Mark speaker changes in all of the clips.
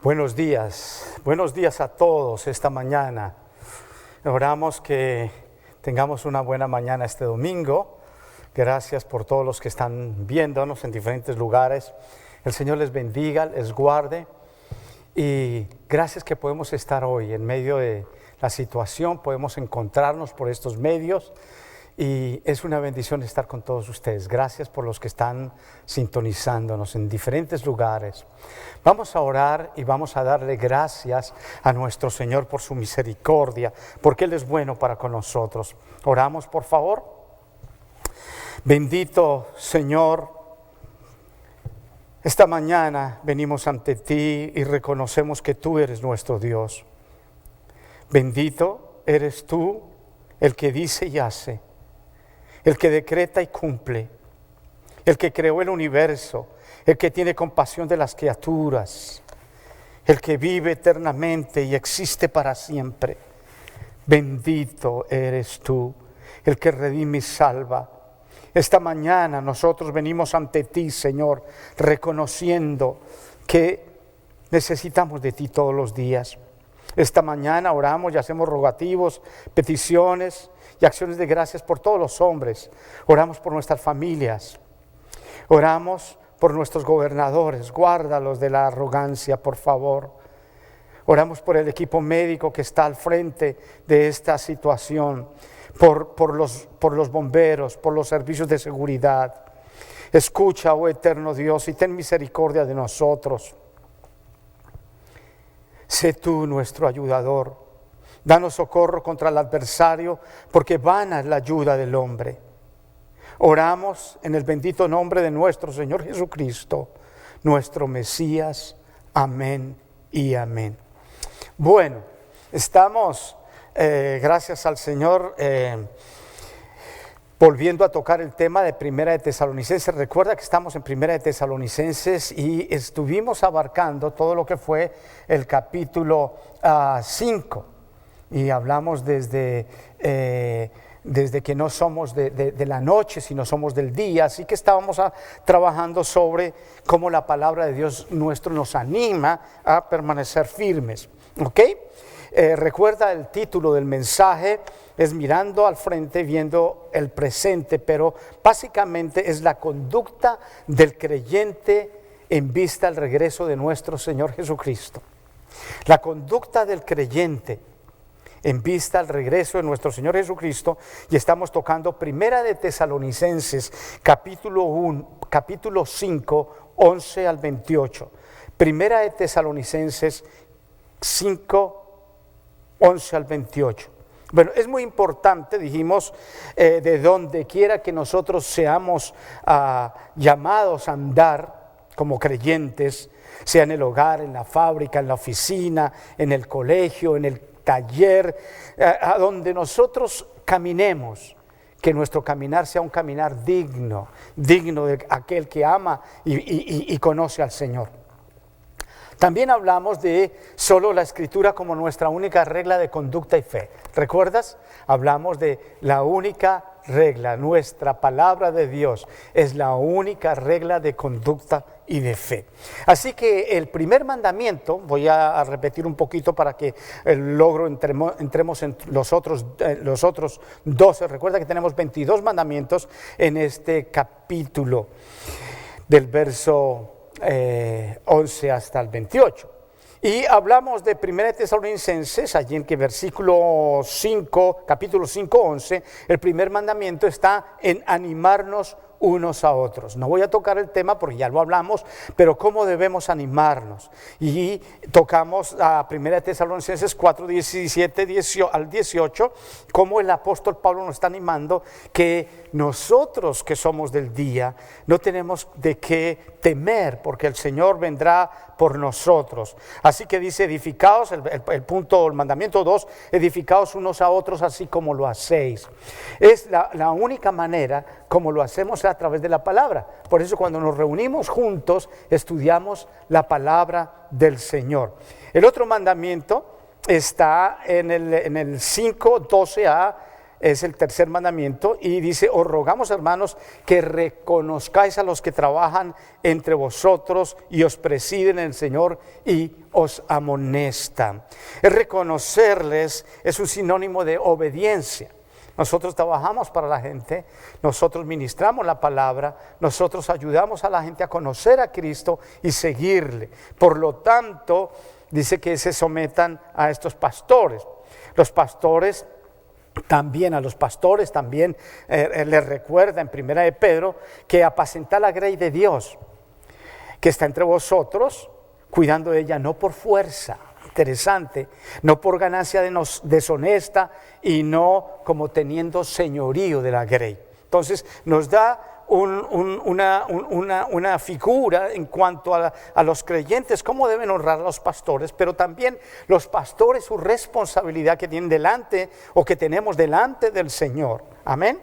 Speaker 1: Buenos días a todos esta mañana. Oramos que tengamos una buena mañana este domingo. Gracias por todos los que están viéndonos en diferentes lugares. El Señor les bendiga, les guarde. Y gracias que podemos estar hoy en medio de la situación, podemos encontrarnos por estos medios. Y es una bendición estar con todos ustedes. Gracias por los que están sintonizándonos en diferentes lugares. Vamos a orar y vamos a darle gracias a nuestro Señor por su misericordia, porque Él es bueno para con nosotros. Oramos, por favor. Bendito Señor, esta mañana venimos ante ti y reconocemos que tú eres nuestro Dios. Bendito eres tú, el que dice y hace, el que decreta y cumple, el que creó el universo, el que tiene compasión de las criaturas, el que vive eternamente y existe para siempre. Bendito eres tú, el que redime y salva. Esta mañana nosotros venimos ante ti, Señor, reconociendo que necesitamos de ti todos los días. Esta mañana oramos y hacemos rogativos, peticiones y acciones de gracias por todos los hombres. Oramos por nuestras familias. Oramos por nuestros gobernadores. Guárdalos de la arrogancia, por favor. Oramos por el equipo médico que está al frente de esta situación. Por los bomberos, por los servicios de seguridad. Escucha, oh eterno Dios, y ten misericordia de nosotros. Sé tú nuestro ayudador. Danos socorro contra el adversario, porque vana es la ayuda del hombre. Oramos en el bendito nombre de nuestro Señor Jesucristo, nuestro Mesías. Amén y amén. Bueno, estamos, gracias al Señor, volviendo a tocar el tema de Primera de Tesalonicenses. Recuerda que estamos en Primera de Tesalonicenses y estuvimos abarcando todo lo que fue el capítulo 5. Y hablamos desde que no somos de la noche, sino somos del día. Así que estábamos trabajando sobre cómo la palabra de Dios nuestro nos anima a permanecer firmes. ¿Ok? Recuerda el título del mensaje, es mirando al frente, viendo el presente, pero básicamente es la conducta del creyente en vista al regreso de nuestro Señor Jesucristo. La conducta del creyente en vista al regreso de nuestro Señor Jesucristo, y estamos tocando Primera de Tesalonicenses, capítulo 5, 11 al 28. Primera de Tesalonicenses 5, 11 al 28. Bueno, es muy importante, dijimos, de donde quiera que nosotros seamos llamados a andar como creyentes, sea en el hogar, en la fábrica, en la oficina, en el colegio, en el taller, a donde nosotros caminemos, que nuestro caminar sea un caminar digno de aquel que ama y conoce al Señor. También hablamos de solo la Escritura como nuestra única regla de conducta y fe. ¿Recuerdas? Hablamos de la única regla, nuestra palabra de Dios es la única regla de conducta y de fe. Así que el primer mandamiento, voy a repetir un poquito para que entremos en los otros 12. Recuerda que tenemos 22 mandamientos en este capítulo, del verso 11 hasta el 28. Y hablamos de 1 Tesalonicenses, allí en que versículo 5, capítulo 5, 11, el primer mandamiento está en animarnos unos a otros. No voy a tocar el tema porque ya lo hablamos, pero cómo debemos animarnos. Y tocamos a 1 Tesalonicenses 4, 17 al 18, cómo el apóstol Pablo nos está animando que nosotros que somos del día no tenemos de qué temer, porque el Señor vendrá por nosotros. Así que dice, edificaos, el mandamiento 2, edificaos unos a otros así como lo hacéis. Es la única manera como lo hacemos a través de la palabra. Por eso cuando nos reunimos juntos, estudiamos la palabra del Señor. El otro mandamiento está en el 5, 12a, es el tercer mandamiento, y dice: os rogamos, hermanos, que reconozcáis a los que trabajan entre vosotros y os presiden en el Señor y os amonestan. El reconocerles es un sinónimo de obediencia. Nosotros trabajamos para la gente, nosotros ministramos la palabra, nosotros ayudamos a la gente a conocer a Cristo y seguirle. Por lo tanto, dice que se sometan a estos pastores. Los pastores también, a los pastores también les recuerda en 1 de Pedro que apacentar la grey de Dios, que está entre vosotros, cuidando de ella no por fuerza. Interesante, no por ganancia deshonesta y no como teniendo señorío de la grey. Entonces nos da una figura en cuanto a los creyentes, cómo deben honrar a los pastores, pero también los pastores, su responsabilidad que tienen delante o que tenemos delante del Señor. Amén.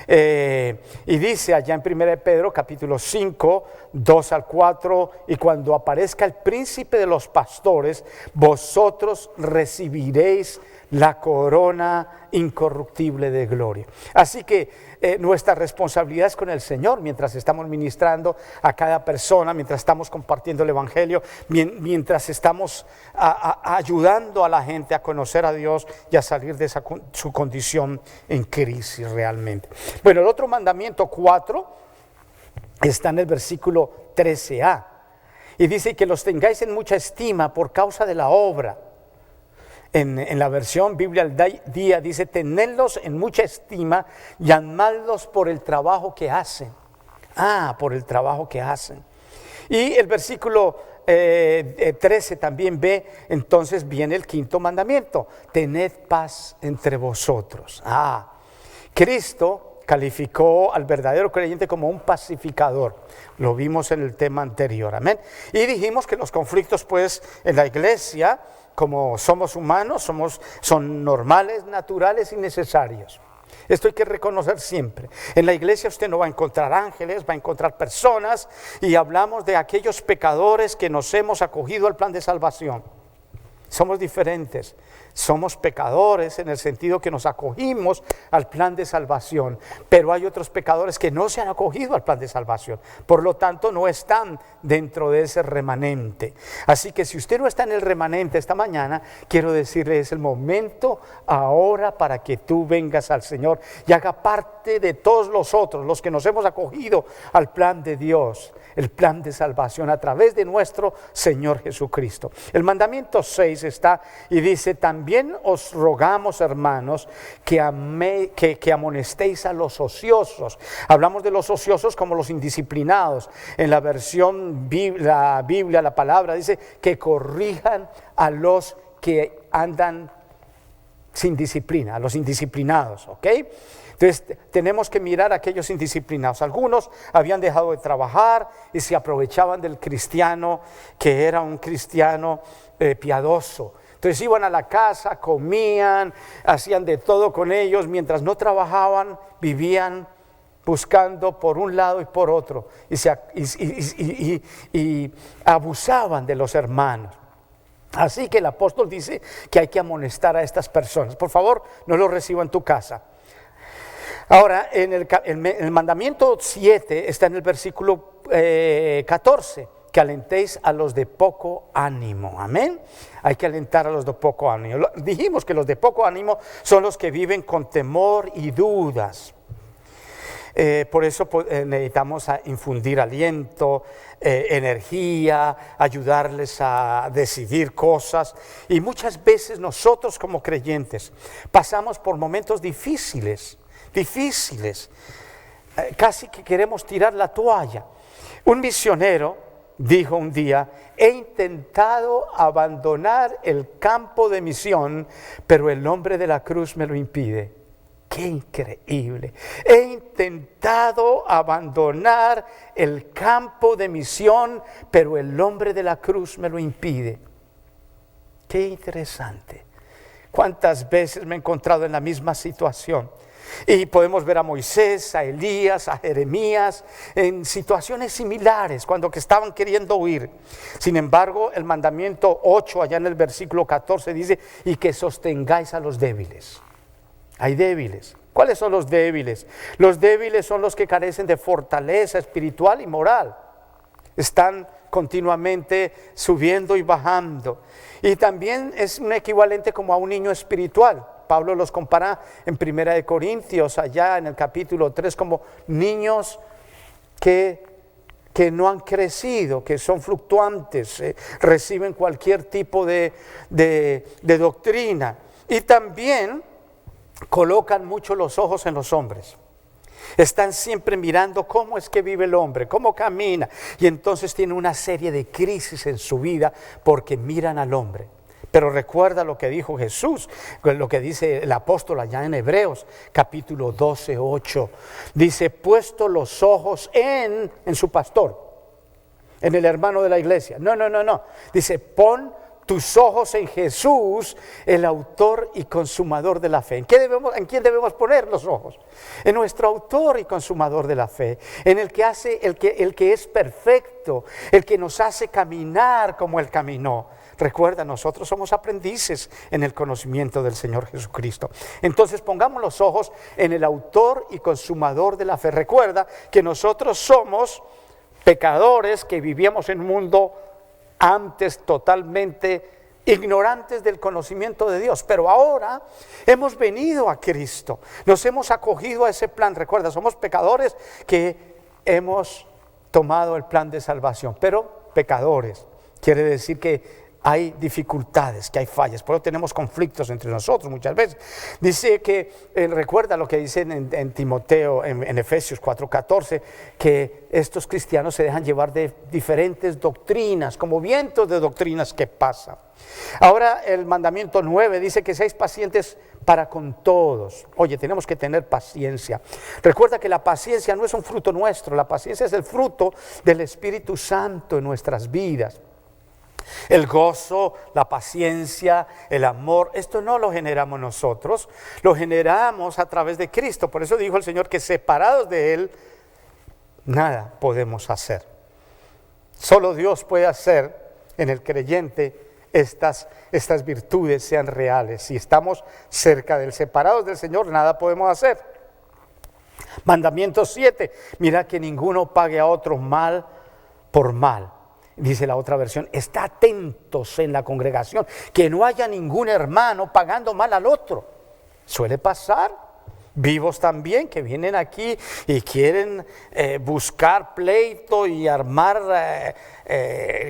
Speaker 1: Y dice allá en 1 de Pedro capítulo 5, 2 al 4: y cuando aparezca el príncipe de los pastores, vosotros recibiréis la corona incorruptible de gloria. Así que nuestra responsabilidad es con el Señor mientras estamos ministrando a cada persona, mientras estamos compartiendo el Evangelio, mientras estamos ayudando a la gente a conocer a Dios y a salir de su condición en crisis realmente. Bueno, el otro mandamiento 4 está en el versículo 13a y dice: que los tengáis en mucha estima por causa de la obra. En la versión Biblia al Día dice: tenedlos en mucha estima y amadlos por el trabajo que hacen. Por el trabajo que hacen. Y el versículo 13 también ve, entonces viene el quinto mandamiento: tened paz entre vosotros. Cristo calificó al verdadero creyente como un pacificador. Lo vimos en el tema anterior, amén. Y dijimos que los conflictos, pues, en la iglesia, como somos humanos, son normales, naturales y necesarios. Esto hay que reconocer siempre. En la iglesia usted no va a encontrar ángeles, va a encontrar personas, y hablamos de aquellos pecadores que nos hemos acogido al plan de salvación. Somos diferentes, somos pecadores en el sentido que nos acogimos al plan de salvación, pero hay otros pecadores que no se han acogido al plan de salvación, por lo tanto no están dentro de ese remanente. Así que si usted no está en el remanente esta mañana, quiero decirle: es el momento ahora para que tú vengas al Señor y haga parte de todos los otros, los que nos hemos acogido al plan de Dios, el plan de salvación a través de nuestro Señor Jesucristo. El mandamiento 6 está y dice: también os rogamos, hermanos, que amonestéis a los ociosos. Hablamos de los ociosos como los indisciplinados. En la versión la Biblia, la palabra dice que corrijan a los que andan sin disciplina, a los indisciplinados, ¿ok? Entonces tenemos que mirar a aquellos indisciplinados. Algunos habían dejado de trabajar y se aprovechaban del cristiano que era un cristiano piadoso. Entonces iban a la casa, comían, hacían de todo con ellos, mientras no trabajaban, vivían buscando por un lado y por otro, y abusaban de los hermanos. Así que el apóstol dice que hay que amonestar a estas personas. Por favor, no lo reciba en tu casa. Ahora, en el mandamiento 7 está en el versículo 14, que alentéis a los de poco ánimo. Amén. Hay que alentar a los de poco ánimo. Dijimos que los de poco ánimo son los que viven con temor y dudas. Por eso necesitamos infundir aliento, energía, ayudarles a decidir cosas. Y muchas veces nosotros como creyentes pasamos por momentos difíciles, casi que queremos tirar la toalla. Un misionero dijo un día: he intentado abandonar el campo de misión, pero el hombre de la cruz me lo impide. ¡Qué increíble! He intentado abandonar el campo de misión, pero el hombre de la cruz me lo impide. ¡Qué interesante! ¿Cuántas veces me he encontrado en la misma situación? Y podemos ver a Moisés, a Elías, a Jeremías en situaciones similares cuando que estaban queriendo huir. Sin embargo, el mandamiento 8 allá en el versículo 14 dice: y que sostengáis a los débiles. Hay débiles. ¿Cuáles son los débiles? Los débiles son los que carecen de fortaleza espiritual y moral. Están continuamente subiendo y bajando. Y también es un equivalente como a un niño espiritual. Pablo los compara en 1 Corintios, allá en el capítulo 3, como niños que no han crecido, que son fluctuantes, reciben cualquier tipo de doctrina. Y también colocan mucho los ojos en los hombres. Están siempre mirando cómo es que vive el hombre, cómo camina. Y entonces tienen una serie de crisis en su vida porque miran al hombre. Pero recuerda lo que dijo Jesús, lo que dice el apóstol allá en Hebreos, capítulo 12, 8. Dice, puesto los ojos en su pastor, en el hermano de la iglesia. No. Dice, pon tus ojos en Jesús, el autor y consumador de la fe. ¿En quién debemos poner los ojos? En nuestro autor y consumador de la fe, en el que es perfecto, el que nos hace caminar como Él caminó. Recuerda, nosotros somos aprendices en el conocimiento del Señor Jesucristo. Entonces pongamos los ojos en el autor y consumador de la fe. Recuerda que nosotros somos pecadores que vivíamos en un mundo antes totalmente ignorantes del conocimiento de Dios, pero ahora hemos venido a Cristo, nos hemos acogido a ese plan. Recuerda, somos pecadores que hemos tomado el plan de salvación, pero pecadores quiere decir que hay dificultades, que hay fallas, por eso tenemos conflictos entre nosotros muchas veces. Dice que, recuerda lo que dice en Timoteo, en Efesios 4:14, que estos cristianos se dejan llevar de diferentes doctrinas, como vientos de doctrinas que pasan. Ahora el mandamiento 9 dice que seáis pacientes para con todos. Oye, tenemos que tener paciencia. Recuerda que la paciencia no es un fruto nuestro, la paciencia es el fruto del Espíritu Santo en nuestras vidas. El gozo, la paciencia, el amor, esto no lo generamos nosotros, lo generamos a través de Cristo. Por eso dijo el Señor que separados de Él, nada podemos hacer. Solo Dios puede hacer en el creyente estas virtudes sean reales. Si estamos cerca del separados del Señor, nada podemos hacer. Mandamiento 7, mira que ninguno pague a otro mal por mal. Dice la otra versión, está atentos en la congregación, que no haya ningún hermano pagando mal al otro. Suele pasar, vivos también, que vienen aquí y quieren buscar pleito y armar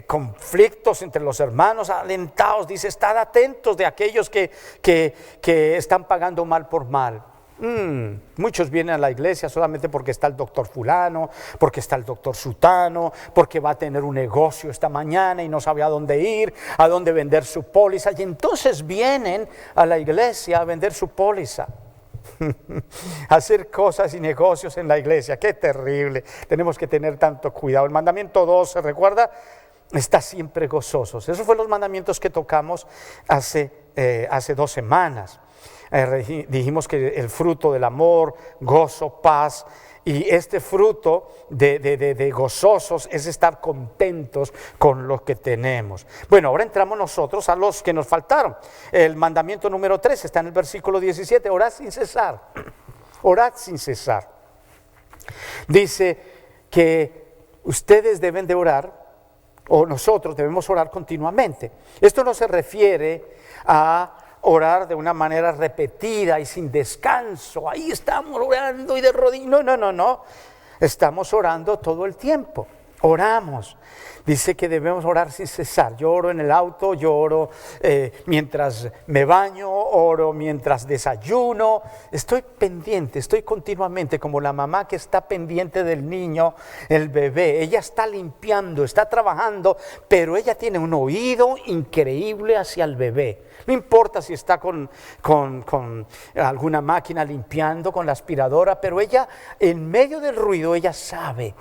Speaker 1: conflictos entre los hermanos, alentados. Dice, estad atentos de aquellos que están pagando mal por mal. Muchos vienen a la iglesia solamente porque está el doctor fulano, porque está el doctor sutano, porque va a tener un negocio esta mañana y no sabe a dónde ir, a dónde vender su póliza, y entonces vienen a la iglesia a vender su póliza. Hacer cosas y negocios en la iglesia, qué terrible. Tenemos que tener tanto cuidado. El mandamiento 12, recuerda, está siempre gozosos. Esos fueron los mandamientos que tocamos hace 2 semanas. Dijimos que el fruto del amor, gozo, paz, y este fruto de gozosos es estar contentos con lo que tenemos. Bueno, ahora entramos nosotros a los que nos faltaron. El mandamiento número 3 está en el versículo 17, orad sin cesar. Orad sin cesar. Dice que ustedes deben de orar, o nosotros debemos orar continuamente. Esto no se refiere a orar de una manera repetida y sin descanso. Ahí estamos orando y de rodillas. No. Estamos orando todo el tiempo. Oramos. Dice que debemos orar sin cesar. Yo oro en el auto, yo oro mientras me baño, oro mientras desayuno. Estoy pendiente, estoy continuamente como la mamá que está pendiente del niño, el bebé. Ella está limpiando, está trabajando, pero ella tiene un oído increíble hacia el bebé. No importa si está con alguna máquina limpiando, con la aspiradora, pero ella, en medio del ruido, ella sabe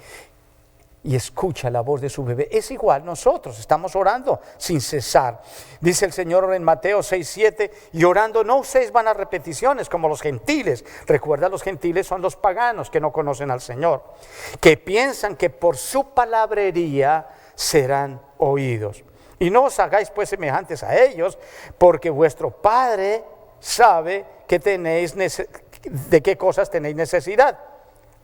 Speaker 1: y escucha la voz de su bebé. Es igual, nosotros estamos orando sin cesar. Dice el Señor en Mateo 6:7, y orando no uséis vanas repeticiones como los gentiles. Recuerda, los gentiles son los paganos que no conocen al Señor, que piensan que por su palabrería serán oídos. Y no os hagáis pues semejantes a ellos, porque vuestro Padre sabe que de qué cosas tenéis necesidad,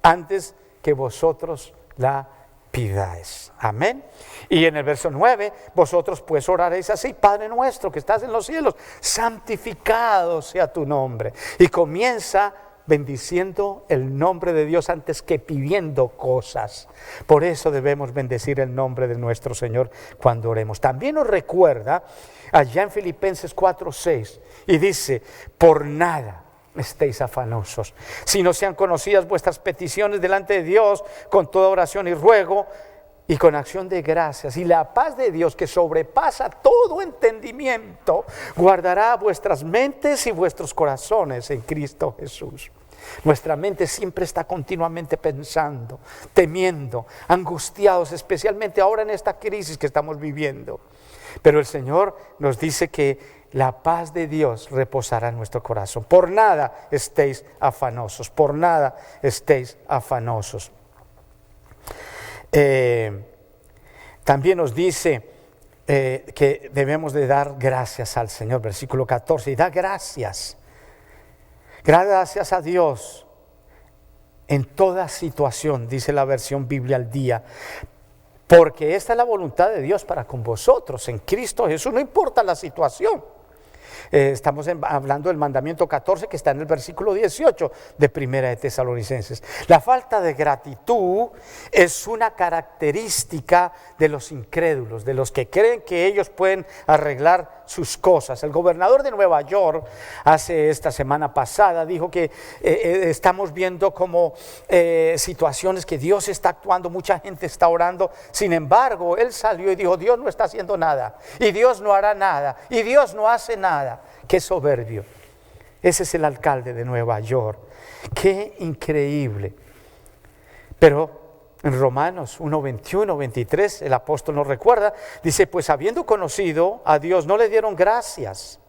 Speaker 1: antes que vosotros la pidáis. Amén. Y en el verso 9, vosotros pues oraréis así: Padre nuestro que estás en los cielos, santificado sea tu nombre. Y comienza bendiciendo el nombre de Dios antes que pidiendo cosas. Por eso debemos bendecir el nombre de nuestro Señor cuando oremos. También nos recuerda allá en Filipenses 4:6 y dice: por nada estéis afanosos, si no sean conocidas vuestras peticiones delante de Dios con toda oración y ruego y con acción de gracias, y la paz de Dios, que sobrepasa todo entendimiento, guardará vuestras mentes y vuestros corazones en Cristo Jesús. Nuestra mente siempre está continuamente pensando, temiendo, angustiados, especialmente ahora en esta crisis que estamos viviendo. Pero el Señor nos dice que la paz de Dios reposará en nuestro corazón. Por nada estéis afanosos, por nada estéis afanosos. También nos dice que debemos de dar gracias al Señor, versículo 14, y da gracias a Dios en toda situación, dice la versión Biblia al Día, porque esta es la voluntad de Dios para con vosotros en Cristo Jesús, no importa la situación. Estamos hablando del mandamiento 14 que está en el versículo 18 de Primera de Tesalonicenses. La falta de gratitud es una característica de los incrédulos, de los que creen que ellos pueden arreglar sus cosas. El gobernador de Nueva York esta semana pasada dijo que estamos viendo como situaciones que Dios está actuando, mucha gente está orando. Sin embargo, él salió y dijo: Dios no está haciendo nada, y Dios no hará nada, y Dios no hace nada. Qué soberbio. Ese es el alcalde de Nueva York. Qué increíble. Pero en Romanos 1, 21, 23, el apóstol nos recuerda, dice: pues habiendo conocido a Dios, no le dieron gracias,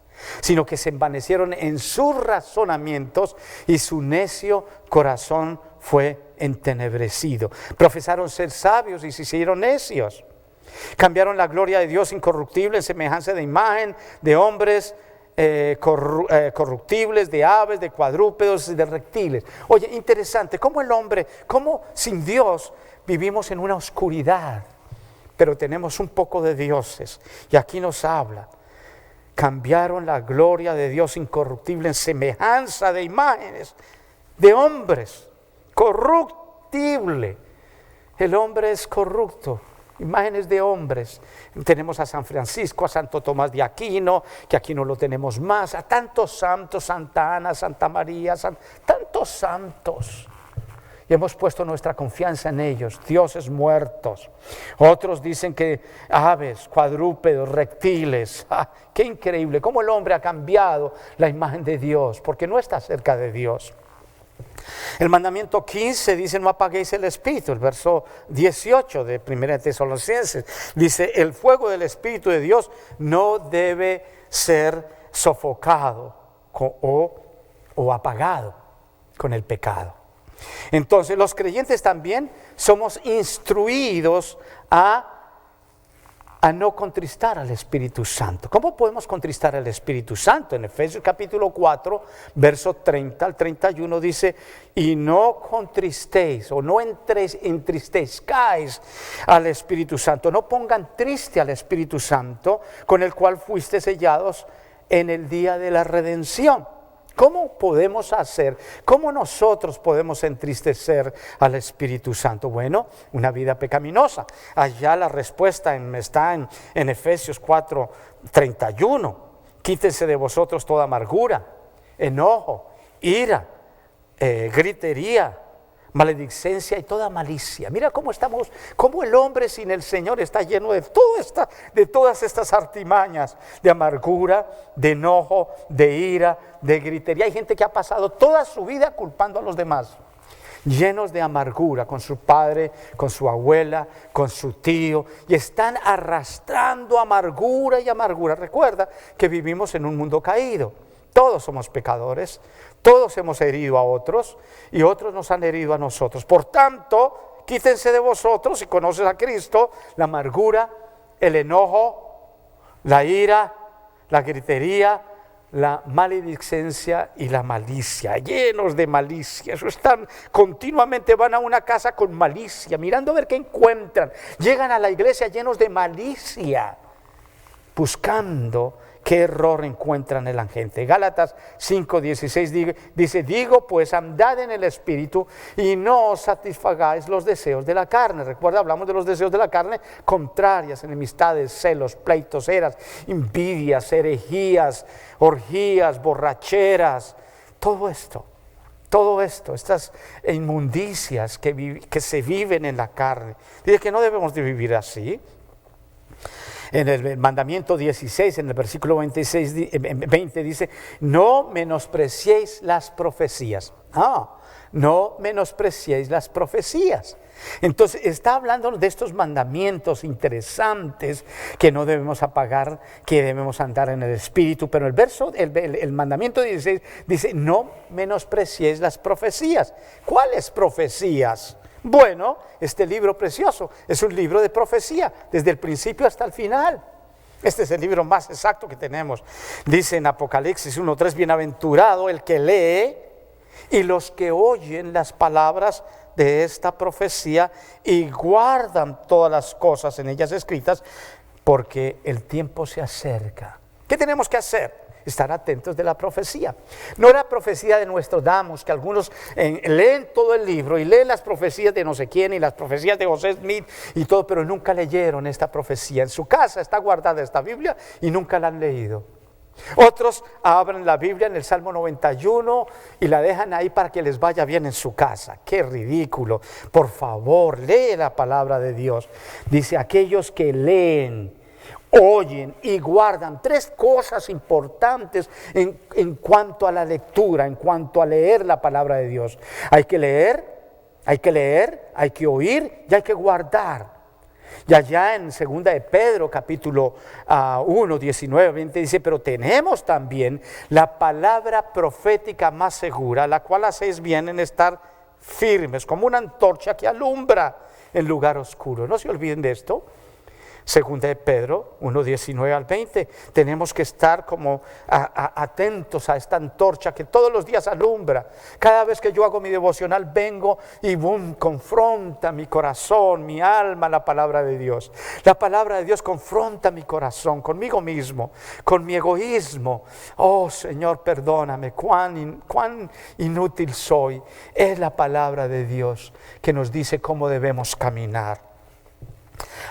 Speaker 1: sino que se envanecieron en sus razonamientos y su necio corazón fue entenebrecido. Profesaron ser sabios y se hicieron necios. Cambiaron la gloria de Dios incorruptible en semejanza de imagen de hombres corruptibles, de aves, de cuadrúpedos, de reptiles. Oye, interesante, cómo el hombre, cómo sin Dios vivimos en una oscuridad, pero tenemos un poco de dioses. Y aquí nos habla: cambiaron la gloria de Dios incorruptible en semejanza de imágenes de hombres corruptible. El hombre es corrupto. Imágenes de hombres. Tenemos a San Francisco, a Santo Tomás de Aquino, que aquí no lo tenemos más, a tantos santos, Santa Ana, Santa María, tantos santos. Y hemos puesto nuestra confianza en ellos, dioses muertos. Otros dicen que aves, cuadrúpedos, reptiles. Qué increíble, cómo el hombre ha cambiado la imagen de Dios, porque no está cerca de Dios. El mandamiento 15 dice: no apaguéis el espíritu. El verso 18 de Primera de Tesalonicenses dice: el fuego del Espíritu de Dios no debe ser sofocado o apagado con el pecado. Entonces los creyentes también somos instruidos a no contristar al Espíritu Santo. ¿Cómo podemos contristar al Espíritu Santo? En Efesios capítulo 4, verso 30 al 31 dice: y no contristéis o no entristezcáis al Espíritu Santo, no pongan triste al Espíritu Santo, con el cual fuiste sellados en el día de la redención. ¿Cómo podemos hacer? ¿Cómo nosotros podemos entristecer al Espíritu Santo? Bueno, una vida pecaminosa. Allá la respuesta está en Efesios 4, 31. Quítense de vosotros toda amargura, enojo, ira, gritería, maledicencia y toda malicia. Mira cómo el hombre sin el Señor está lleno de todas estas artimañas de amargura, de enojo, de ira, de gritería. Hay gente que ha pasado toda su vida culpando a los demás, llenos de amargura con su padre, con su abuela, con su tío, y están arrastrando amargura y amargura. Recuerda que vivimos en un mundo caído. Todos somos pecadores, todos hemos herido a otros y otros nos han herido a nosotros. Por tanto, quítense de vosotros, si conoces a Cristo, la amargura, el enojo, la ira, la gritería, la maledicencia y la malicia, llenos de malicia. Eso están continuamente, van a una casa con malicia, mirando a ver qué encuentran. Llegan a la iglesia llenos de malicia, buscando qué error encuentran en la gente. Gálatas 5:16 dice, digo pues, andad en el Espíritu y no os satisfagáis los deseos de la carne. Recuerda, hablamos de los deseos de la carne, contrarias, enemistades, celos, pleitos, eras, envidias, herejías, orgías, borracheras, todo esto, estas inmundicias que se viven en la carne. Dice que no debemos de vivir así. En el mandamiento 16, en el versículo 20 dice, no menospreciéis las profecías. No menospreciéis las profecías. Entonces está hablando de estos mandamientos interesantes que no debemos apagar, que debemos andar en el Espíritu. Pero el mandamiento 16 dice, no menospreciéis las profecías. ¿Cuáles profecías? Bueno, este libro precioso es un libro de profecía, desde el principio hasta el final. Este es el libro más exacto que tenemos. Dice en Apocalipsis 1:3, bienaventurado el que lee y los que oyen las palabras de esta profecía y guardan todas las cosas en ellas escritas, porque el tiempo se acerca. ¿Qué tenemos que hacer? Estar atentos de la profecía. No era profecía de Nostradamus, que algunos leen todo el libro y leen las profecías de no sé quién y las profecías de José Smith y todo, pero nunca leyeron esta profecía. En su casa está guardada esta Biblia y nunca la han leído. Otros abren la Biblia en el Salmo 91 y la dejan ahí para que les vaya bien en su casa. ¡Qué ridículo! Por favor, lee la palabra de Dios. Dice, aquellos que leen, oyen y guardan. Tres cosas importantes en cuanto a la lectura, en cuanto a leer la palabra de Dios. Hay que leer, hay que oír y hay que guardar. Y allá en 2 de Pedro, capítulo 1, 19, 20, dice, pero tenemos también la palabra profética más segura, la cual hacéis bien en estar firmes, como una antorcha que alumbra en lugar oscuro. No se olviden de esto. Segunda de Pedro 1, 19 al 20, tenemos que estar como atentos a esta antorcha que todos los días alumbra. Cada vez que yo hago mi devocional vengo y confronta mi corazón, mi alma, la palabra de Dios. La palabra de Dios confronta mi corazón, conmigo mismo, con mi egoísmo. Oh Señor, perdóname, cuán inútil soy. Es la palabra de Dios que nos dice cómo debemos caminar.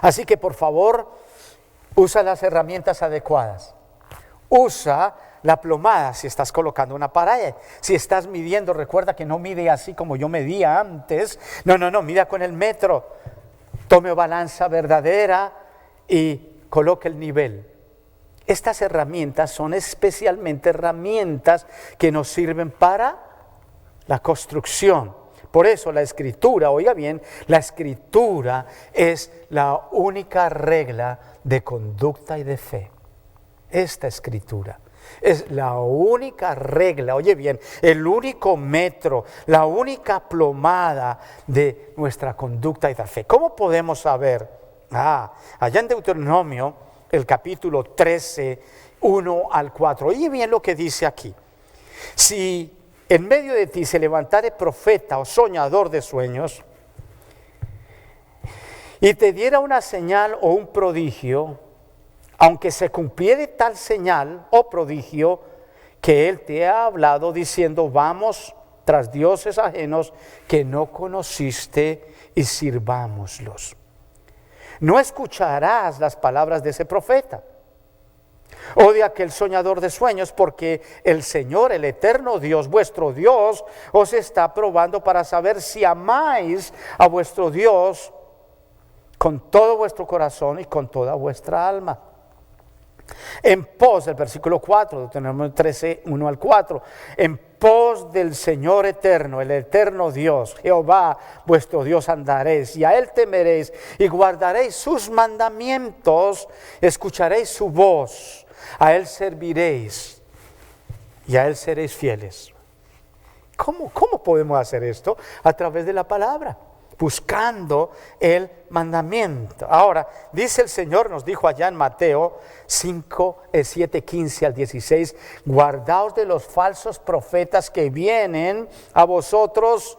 Speaker 1: Así que por favor, usa las herramientas adecuadas. Usa la plomada si estás colocando una pared. Si estás midiendo, recuerda que no mide así como yo medía antes. No, mida con el metro. Tome balanza verdadera y coloque el nivel. Estas herramientas son especialmente herramientas que nos sirven para la construcción. Por eso la Escritura, oiga bien, la Escritura es la única regla de conducta y de fe. Esta Escritura es la única regla, oye bien, el único metro, la única plomada de nuestra conducta y de fe. ¿Cómo podemos saber? Allá en Deuteronomio, el capítulo 13, 1 al 4. Oye bien lo que dice aquí. Si en medio de ti se levantare profeta o soñador de sueños y te diera una señal o un prodigio, aunque se cumpliere tal señal o prodigio que él te ha hablado diciendo, vamos tras dioses ajenos que no conociste y sirvámoslos. No escucharás las palabras de ese profeta o de aquel soñador de sueños, porque el Señor, el eterno Dios, vuestro Dios, os está probando para saber si amáis a vuestro Dios con todo vuestro corazón y con toda vuestra alma. En pos, del versículo 4, Deuteronomio 13, 1 al 4, en pos del Señor eterno, el eterno Dios, Jehová, vuestro Dios andaréis, y a Él temeréis, y guardaréis sus mandamientos, escucharéis su voz, a Él serviréis, y a Él seréis fieles. ¿Cómo podemos hacer esto? A través de la palabra. buscando el mandamiento. Ahora, dice el Señor, nos dijo allá en Mateo 5, 7, 15 al 16, guardaos de los falsos profetas que vienen a vosotros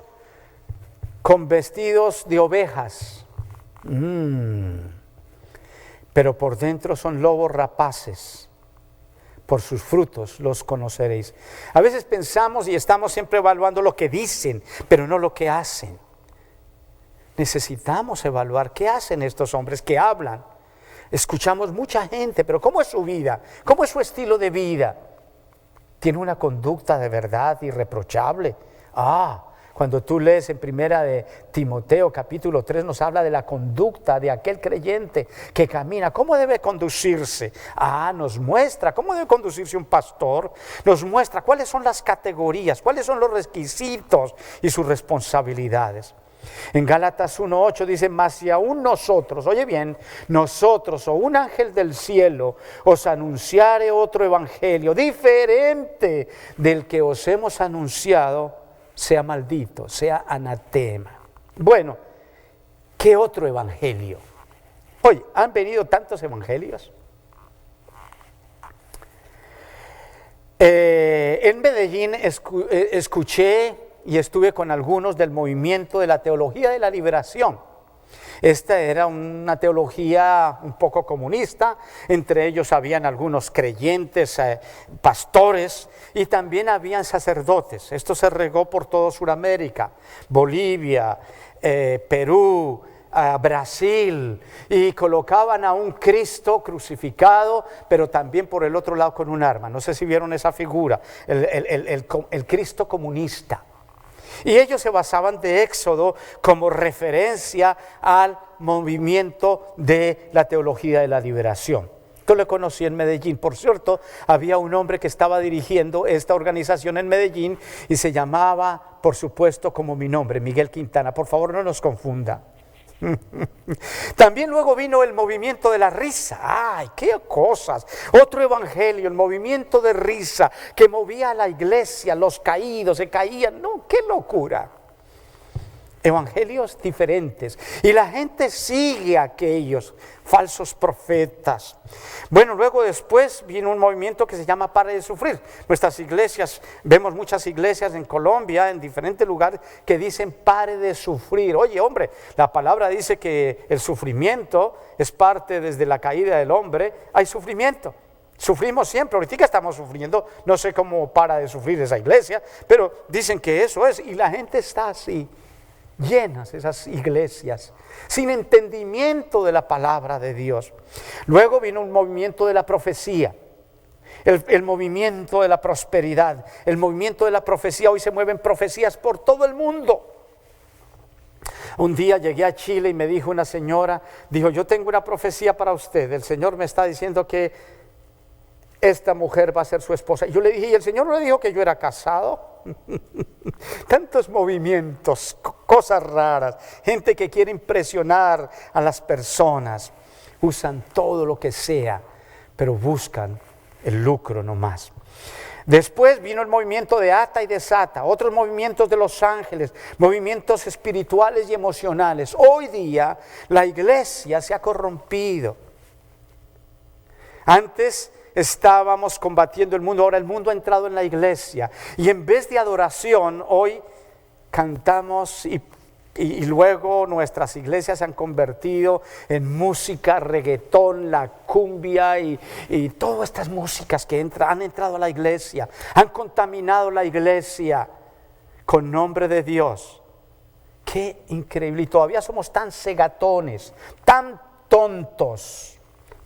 Speaker 1: con vestidos de ovejas, pero por dentro son lobos rapaces. Por sus frutos los conoceréis. A veces pensamos y estamos siempre evaluando lo que dicen, pero no lo que hacen. Necesitamos evaluar qué hacen estos hombres que hablan. Escuchamos mucha gente, pero ¿cómo es su vida? ¿Cómo es su estilo de vida? ¿Tiene una conducta de verdad irreprochable? Cuando tú lees en primera de Timoteo capítulo 3 nos habla de la conducta de aquel creyente que camina, cómo debe conducirse. Nos muestra cómo debe conducirse un pastor, nos muestra cuáles son las categorías, cuáles son los requisitos y sus responsabilidades. En Gálatas 1:8 dice, mas si aún nosotros, oye bien, nosotros o un ángel del cielo os anunciare otro evangelio diferente del que os hemos anunciado, sea maldito, sea anatema. Bueno, ¿qué otro evangelio? Oye, ¿han venido tantos evangelios? En Medellín escuché y estuve con algunos del movimiento de la teología de la liberación. Esta era una teología un poco comunista, entre ellos habían algunos creyentes, pastores, y también habían sacerdotes. Esto se regó por toda Sudamérica, Bolivia, Perú, Brasil, y colocaban a un Cristo crucificado, pero también por el otro lado con un arma. No sé si vieron esa figura, el Cristo comunista. Y ellos se basaban de Éxodo como referencia al movimiento de la teología de la liberación. Yo lo conocí en Medellín. Por cierto, había un hombre que estaba dirigiendo esta organización en Medellín y se llamaba, por supuesto, como mi nombre, Miguel Quintana. Por favor, no nos confunda. También luego vino el movimiento de la risa. ¡Ay, qué cosas! Otro evangelio, el movimiento de risa que movía a la iglesia, los caídos se caían. ¡No, qué locura! Evangelios diferentes. Y la gente sigue a aquellos falsos profetas. Bueno, luego después vino un movimiento que se llama Pare de Sufrir. Nuestras iglesias, vemos muchas iglesias en Colombia, en diferentes lugares, que dicen pare de sufrir. Oye, hombre, la palabra dice que el sufrimiento es parte desde la caída del hombre, hay sufrimiento. Sufrimos siempre, ahorita estamos sufriendo, no sé cómo para de sufrir esa iglesia, pero dicen que eso es, y la gente está así. Llenas esas iglesias, sin entendimiento de la palabra de Dios. Luego vino un movimiento de la profecía, el movimiento de la prosperidad, el movimiento de la profecía. Hoy se mueven profecías por todo el mundo. Un día llegué a Chile y me dijo una señora, dijo, yo tengo una profecía para usted, el Señor me está diciendo que esta mujer va a ser su esposa. Y yo le dije, ¿y el Señor no le dijo que yo era casado? Tantos movimientos, cosas raras, gente que quiere impresionar a las personas, usan todo lo que sea, pero buscan el lucro nomás. Después vino el movimiento de ata y desata, otros movimientos de los ángeles, movimientos espirituales y emocionales. Hoy día la iglesia se ha corrompido. Antes estábamos combatiendo el mundo, ahora el mundo ha entrado en la iglesia y en vez de adoración hoy cantamos y luego nuestras iglesias se han convertido en música, reggaetón, la cumbia y todas estas músicas que han entrado a la iglesia, han contaminado la iglesia con nombre de Dios. Qué increíble, y todavía somos tan cegatones, tan tontos.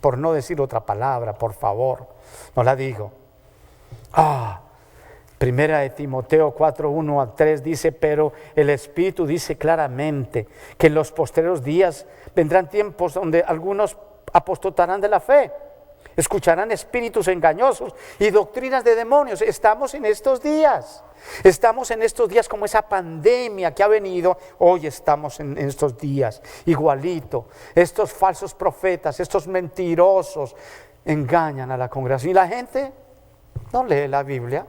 Speaker 1: Por no decir otra palabra, por favor, no la digo. Primera de Timoteo 4:1-3 dice, pero el Espíritu dice claramente que en los postreros días vendrán tiempos donde algunos apostatarán de la fe, escucharán espíritus engañosos y doctrinas de demonios. Estamos en estos días como esa pandemia que ha venido. Hoy estamos en estos días, igualito. Estos falsos profetas, estos mentirosos engañan a la congregación y la gente no lee la Biblia.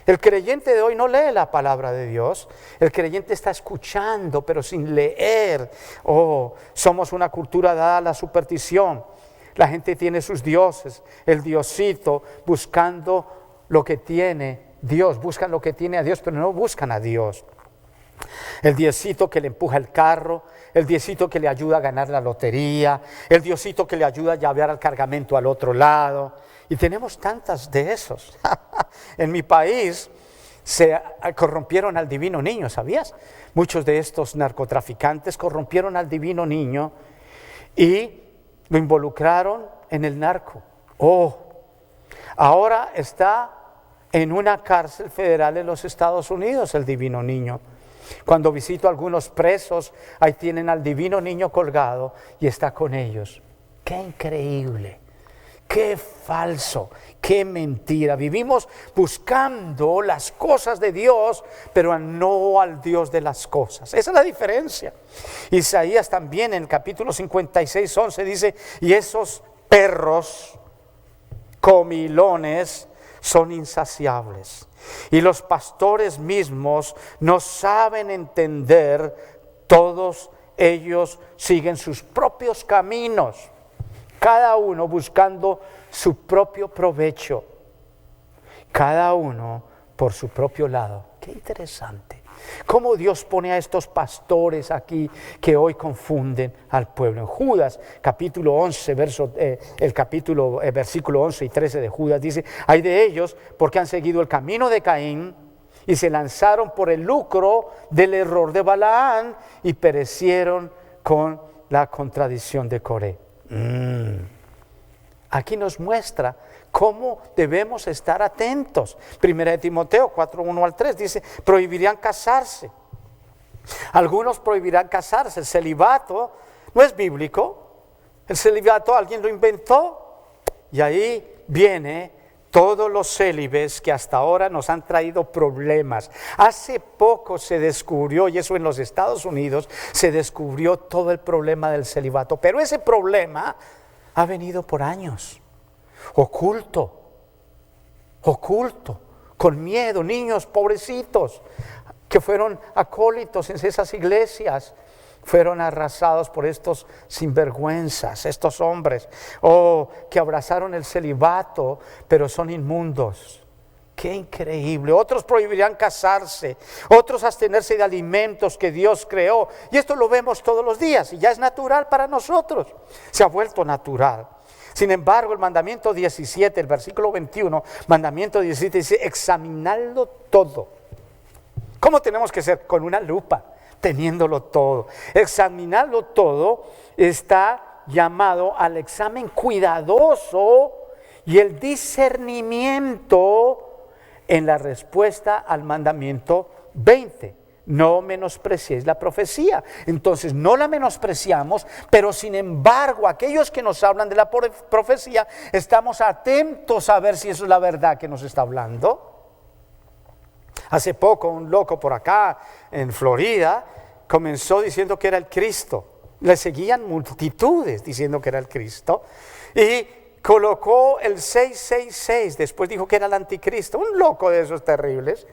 Speaker 1: El creyente de hoy no lee la palabra de Dios. El creyente está escuchando, pero sin leer. Oh, somos una cultura dada a la superstición. La gente tiene sus dioses, el diosito, buscando lo que tiene Dios. Buscan lo que tiene a Dios, pero no buscan a Dios. El diosito que le empuja el carro, el diosito que le ayuda a ganar la lotería, el diosito que le ayuda a llevar el cargamento al otro lado. Y tenemos tantas de esos. En mi país se corrompieron al divino niño, ¿sabías? Muchos de estos narcotraficantes corrompieron al divino niño y lo involucraron en el narco. Oh, ahora está en una cárcel federal en los Estados Unidos el divino niño. Cuando visito a algunos presos, ahí tienen al divino niño colgado y está con ellos. ¡Qué increíble! ¡Qué falso! ¡Qué mentira! Vivimos buscando las cosas de Dios, pero no al Dios de las cosas. Esa es la diferencia. Isaías también en el capítulo 56, 11 dice, y esos perros comilones son insaciables. Y los pastores mismos no saben entender, todos ellos siguen sus propios caminos, cada uno buscando su propio provecho, cada uno por su propio lado. Qué interesante. Cómo Dios pone a estos pastores aquí que hoy confunden al pueblo. En Judas, capítulo 11, versículo 11 y 13 de Judas dice, hay de ellos porque han seguido el camino de Caín y se lanzaron por el lucro del error de Balaán y perecieron con la contradicción de Coré. Aquí nos muestra cómo debemos estar atentos. Primera de Timoteo 4, 1 al 3 dice, prohibirían casarse. Algunos prohibirán casarse. El celibato no es bíblico. El celibato alguien lo inventó. Y ahí viene todos los célibes que hasta ahora nos han traído problemas. Hace poco se descubrió, y eso en los Estados Unidos, se descubrió todo el problema del celibato. Pero ese problema ha venido por años, oculto, con miedo, niños pobrecitos que fueron acólitos en esas iglesias, fueron arrasados por estos sinvergüenzas, estos hombres, que abrazaron el celibato, pero son inmundos. Qué increíble. Otros prohibirán casarse, otros abstenerse de alimentos que Dios creó. Y esto lo vemos todos los días y ya es natural para nosotros. Se ha vuelto natural. Sin embargo, el mandamiento 17, el versículo 21, mandamiento 17 dice, examinadlo todo. ¿Cómo tenemos que ser? Con una lupa, teniéndolo todo. Examinarlo todo está llamado al examen cuidadoso y el discernimiento en la respuesta al mandamiento 20. No menospreciéis la profecía. Entonces no la menospreciamos, pero sin embargo aquellos que nos hablan de la profecía estamos atentos a ver si eso es la verdad que nos está hablando. Hace poco un loco por acá en Florida comenzó diciendo que era el Cristo. Le seguían multitudes diciendo que era el Cristo y colocó el 666, después dijo que era el anticristo, un loco de esos terribles.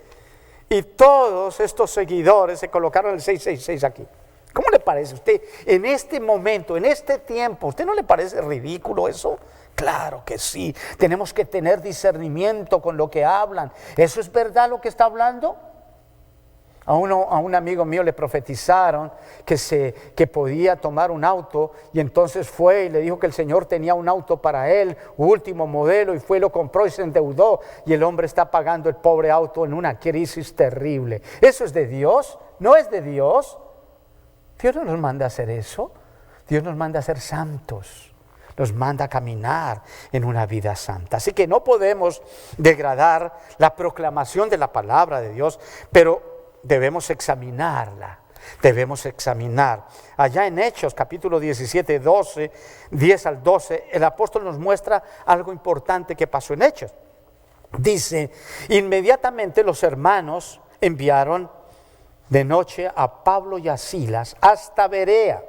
Speaker 1: Y todos estos seguidores se colocaron el 666 aquí. ¿Cómo le parece a usted en este momento, en este tiempo? ¿Usted no le parece ridículo eso? Claro que sí, tenemos que tener discernimiento con lo que hablan. ¿Eso es verdad lo que está hablando? A un amigo mío le profetizaron que podía tomar un auto y entonces fue y le dijo que el Señor tenía un auto para él, último modelo, y fue y lo compró y se endeudó y el hombre está pagando el pobre auto en una crisis terrible. ¿Eso es de Dios? ¿No es de Dios? Dios no nos manda a hacer eso. Dios nos manda a ser santos. Nos manda a caminar en una vida santa. Así que no podemos degradar la proclamación de la palabra de Dios, pero debemos examinarla, debemos examinar. Allá en Hechos, capítulo 17, 10 al 12, el apóstol nos muestra algo importante que pasó en Hechos. Dice, inmediatamente los hermanos enviaron de noche a Pablo y a Silas hasta Berea.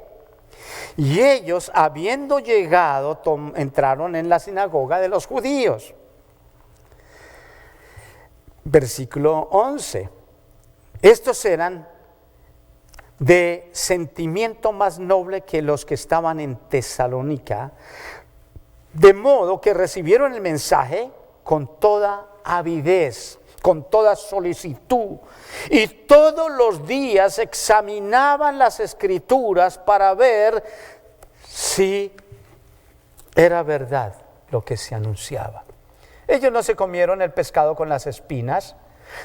Speaker 1: Y ellos, habiendo llegado, entraron en la sinagoga de los judíos. versículo 11. Estos eran de sentimiento más noble que los que estaban en Tesalónica, de modo que recibieron el mensaje con toda avidez, con toda solicitud, y todos los días examinaban las Escrituras para ver si era verdad lo que se anunciaba. Ellos no se comieron el pescado con las espinas.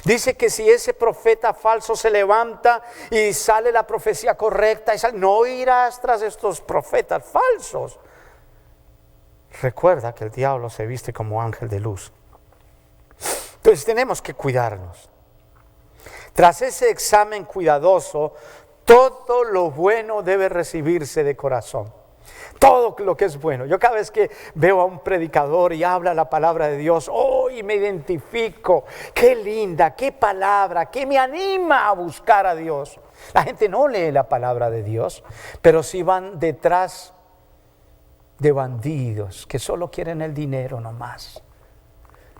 Speaker 1: Dice que si ese profeta falso se levanta y sale la profecía correcta, no irás tras estos profetas falsos. Recuerda que el diablo se viste como ángel de luz. Entonces tenemos que cuidarnos. Tras ese examen cuidadoso, todo lo bueno debe recibirse de corazón. Todo lo que es bueno. Yo cada vez que veo a un predicador y habla la palabra de Dios, y me identifico. Qué linda, qué palabra, que me anima a buscar a Dios. La gente no lee la palabra de Dios, pero sí van detrás de bandidos que solo quieren el dinero nomás.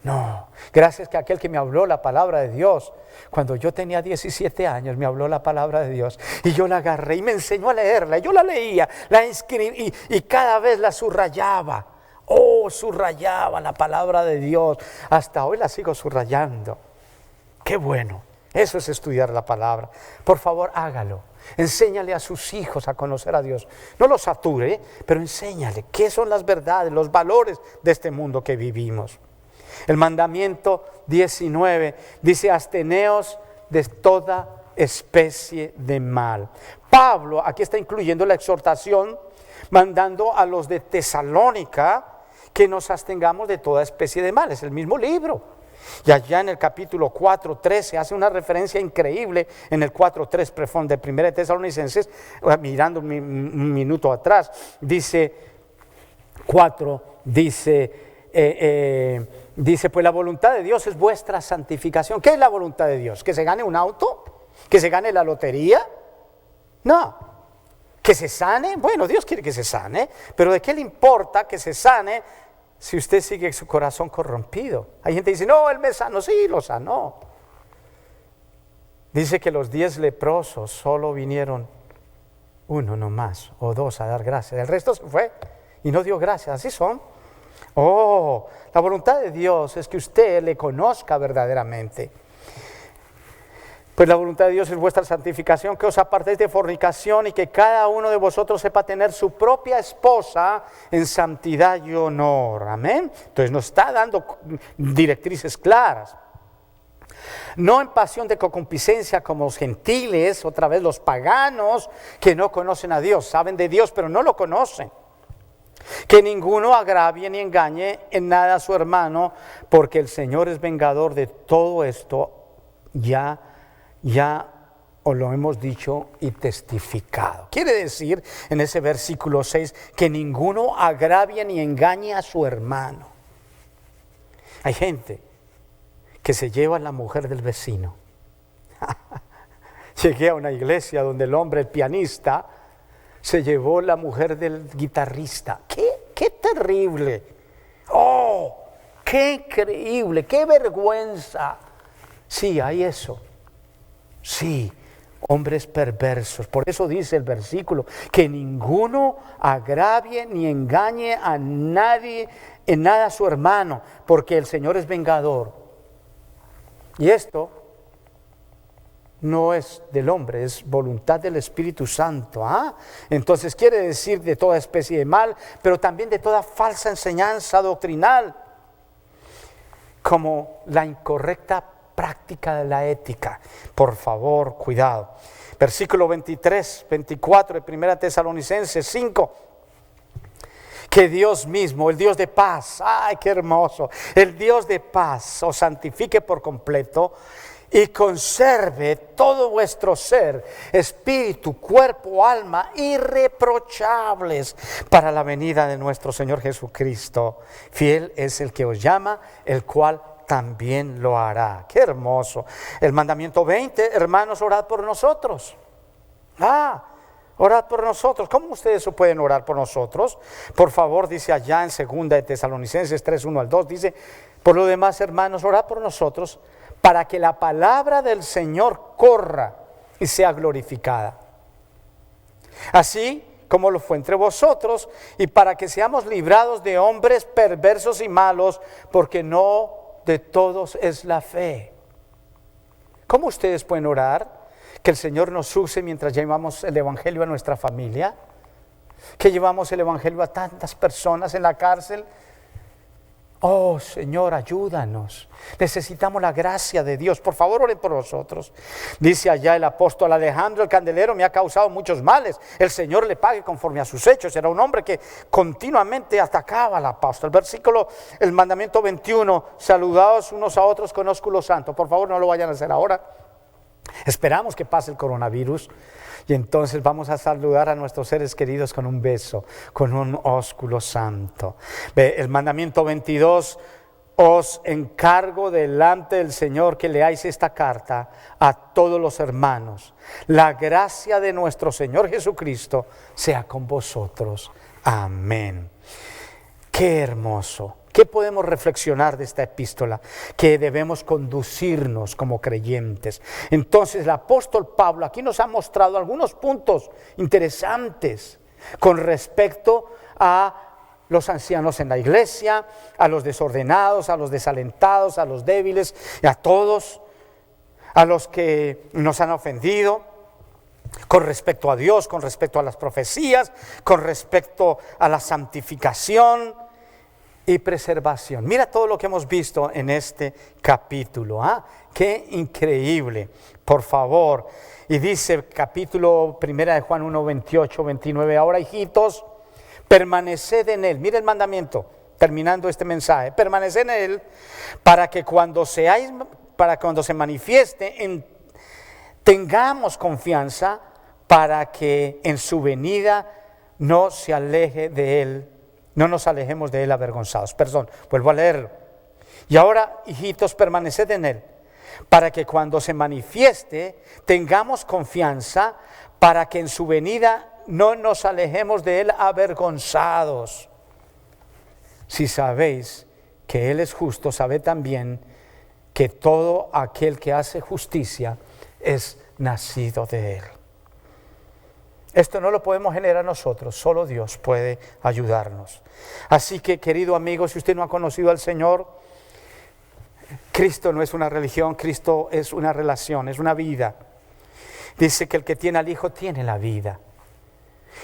Speaker 1: No, gracias que aquel que me habló la palabra de Dios, cuando yo tenía 17 años, me habló la palabra de Dios y yo la agarré y me enseñó a leerla. Yo la leía, la escribí y cada vez la subrayaba. Subrayaba la palabra de Dios. Hasta hoy la sigo subrayando. Qué bueno, eso es estudiar la palabra. Por favor, hágalo. Enséñale a sus hijos a conocer a Dios. No los sature, pero enséñale qué son las verdades, los valores de este mundo que vivimos. El mandamiento 19 dice: absteneos de toda especie de mal. Pablo aquí está incluyendo la exhortación, mandando a los de Tesalónica que nos abstengamos de toda especie de mal. Es el mismo libro. Y allá en el capítulo 4:13 hace una referencia increíble en el 4:3 de 1 Tesalonicenses, mirando un minuto atrás, dice 4, dice, pues la voluntad de Dios es vuestra santificación. ¿Qué es la voluntad de Dios? ¿Que se gane un auto? ¿Que se gane la lotería? No. ¿Que se sane? Bueno, Dios quiere que se sane, pero ¿de qué le importa que se sane si usted sigue su corazón corrompido? Hay gente que dice, no, Él me sanó. Sí, lo sanó. Dice que los 10 leprosos solo vinieron uno nomás o 2 a dar gracias. El resto se fue y no dio gracias. Así son. La voluntad de Dios es que usted le conozca verdaderamente. Pues la voluntad de Dios es vuestra santificación, que os apartéis de fornicación y que cada uno de vosotros sepa tener su propia esposa en santidad y honor. Amén. Entonces nos está dando directrices claras. No en pasión de concupiscencia como los gentiles, otra vez los paganos que no conocen a Dios, saben de Dios pero no lo conocen. Que ninguno agravie ni engañe en nada a su hermano, porque el Señor es vengador de todo esto, ya os lo hemos dicho y testificado. Quiere decir en ese versículo 6 que ninguno agravie ni engañe a su hermano. Hay gente que se lleva a la mujer del vecino. Llegué a una iglesia donde el hombre, el pianista, se llevó la mujer del guitarrista. ¡Qué terrible! ¡Qué increíble! ¡Qué vergüenza! Sí, hay eso. Sí, hombres perversos. Por eso dice el versículo, que ninguno agravie ni engañe a nadie, en nada a su hermano, porque el Señor es vengador. Y esto no es del hombre, es voluntad del Espíritu Santo. Entonces quiere decir de toda especie de mal, pero también de toda falsa enseñanza doctrinal, como la incorrecta práctica de la ética. Por favor, cuidado. Versículo 23, 24 de 1 Tesalonicenses 5. Que Dios mismo, el Dios de paz, ¡ay, qué hermoso! El Dios de paz os santifique por completo y conserve todo vuestro ser, espíritu, cuerpo, alma, irreprochables para la venida de nuestro Señor Jesucristo. Fiel es el que os llama, el cual también lo hará. ¡Qué hermoso! El mandamiento 20, hermanos, orad por nosotros. Orad por nosotros. ¿Cómo ustedes pueden orar por nosotros? Por favor, dice allá en 2 de Tesalonicenses 3, 1 al 2, dice, por lo demás, hermanos, orad por nosotros, para que la palabra del Señor corra y sea glorificada. Así como lo fue entre vosotros, y para que seamos librados de hombres perversos y malos, porque no de todos es la fe. ¿Cómo ustedes pueden orar? Que el Señor nos use mientras llevamos el Evangelio a nuestra familia, que llevamos el Evangelio a tantas personas en la cárcel. Oh Señor, ayúdanos. Necesitamos la gracia de Dios. Por favor, oren por nosotros. Dice allá el apóstol Alejandro: el candelero me ha causado muchos males. El Señor le pague conforme a sus hechos. Era un hombre que continuamente atacaba al apóstol. El mandamiento 21, saludaos unos a otros con ósculo santo. Por favor, no lo vayan a hacer ahora. Esperamos que pase el coronavirus y entonces vamos a saludar a nuestros seres queridos con un beso, con un ósculo santo. El mandamiento 22, os encargo delante del Señor que leáis esta carta a todos los hermanos. La gracia de nuestro Señor Jesucristo sea con vosotros. Amén. Qué hermoso. ¿Qué podemos reflexionar de esta epístola? Que debemos conducirnos como creyentes. Entonces el apóstol Pablo aquí nos ha mostrado algunos puntos interesantes con respecto a los ancianos en la iglesia, a los desordenados, a los desalentados, a los débiles, y a todos, a los que nos han ofendido, con respecto a Dios, con respecto a las profecías, con respecto a la santificación y preservación. Mira todo lo que hemos visto en este capítulo. Qué increíble, por favor. Y dice capítulo 1 de Juan 1, 28, 29. Ahora, hijitos, permaneced en él. Mira el mandamiento, terminando este mensaje. Permaneced en él para que cuando se manifieste, tengamos confianza, para que en su venida no se aleje de él. No nos alejemos de él avergonzados. Perdón, vuelvo a leerlo. Y ahora, hijitos, permaneced en él, para que cuando se manifieste tengamos confianza, para que en su venida no nos alejemos de él avergonzados. Si sabéis que él es justo, sabed también que todo aquel que hace justicia es nacido de él. Esto no lo podemos generar nosotros, solo Dios puede ayudarnos. Así que, querido amigo, si usted no ha conocido al Señor, Cristo no es una religión, Cristo es una relación, es una vida. Dice que el que tiene al Hijo tiene la vida.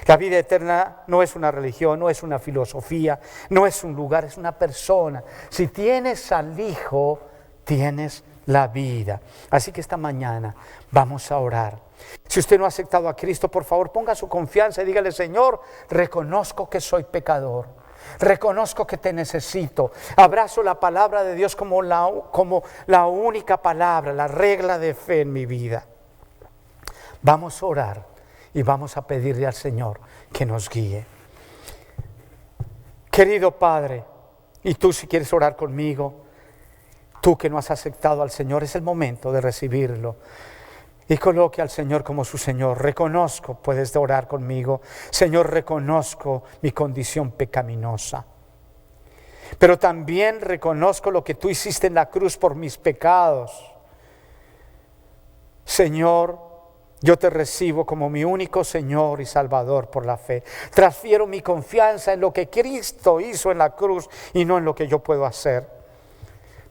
Speaker 1: La vida eterna no es una religión, no es una filosofía, no es un lugar, es una persona. Si tienes al Hijo, tienes la vida. Así que esta mañana vamos a orar. Si usted no ha aceptado a Cristo, por favor ponga su confianza y dígale: Señor, reconozco que soy pecador, reconozco que te necesito, abrazo la palabra de Dios como la única palabra, la regla de fe en mi vida. Vamos a orar y vamos a pedirle al Señor que nos guíe. Querido Padre, y tú, si quieres orar conmigo, tú que no has aceptado al Señor, es el momento de recibirlo. Y coloque al Señor como su Señor. Reconozco, puedes orar conmigo: Señor, reconozco mi condición pecaminosa, pero también reconozco lo que tú hiciste en la cruz por mis pecados. Señor, yo te recibo como mi único Señor y Salvador por la fe. Transfiero mi confianza en lo que Cristo hizo en la cruz y no en lo que yo puedo hacer.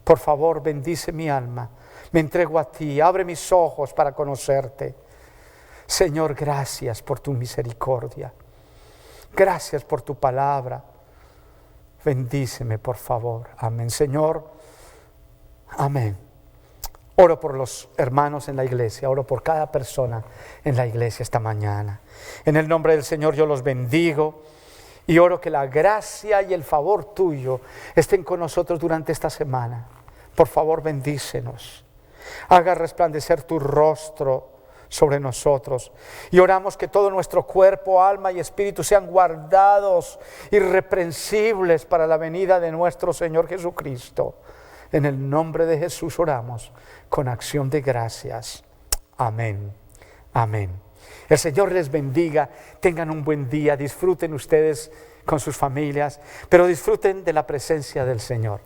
Speaker 1: Por favor, bendice mi alma. Me entrego a ti, abre mis ojos para conocerte. Señor, gracias por tu misericordia. Gracias por tu palabra. Bendíceme, por favor. Amén. Señor, amén. Oro por los hermanos en la iglesia, oro por cada persona en la iglesia esta mañana. En el nombre del Señor yo los bendigo y oro que la gracia y el favor tuyo estén con nosotros durante esta semana. Por favor, bendícenos. Haga resplandecer tu rostro sobre nosotros. Y oramos que todo nuestro cuerpo, alma y espíritu sean guardados irreprensibles para la venida de nuestro Señor Jesucristo. En el nombre de Jesús oramos con acción de gracias. Amén. Amén. El Señor les bendiga. Tengan un buen día. Disfruten ustedes con sus familias, pero disfruten de la presencia del Señor.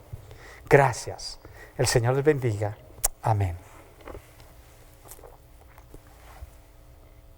Speaker 1: Gracias. El Señor les bendiga. Amén.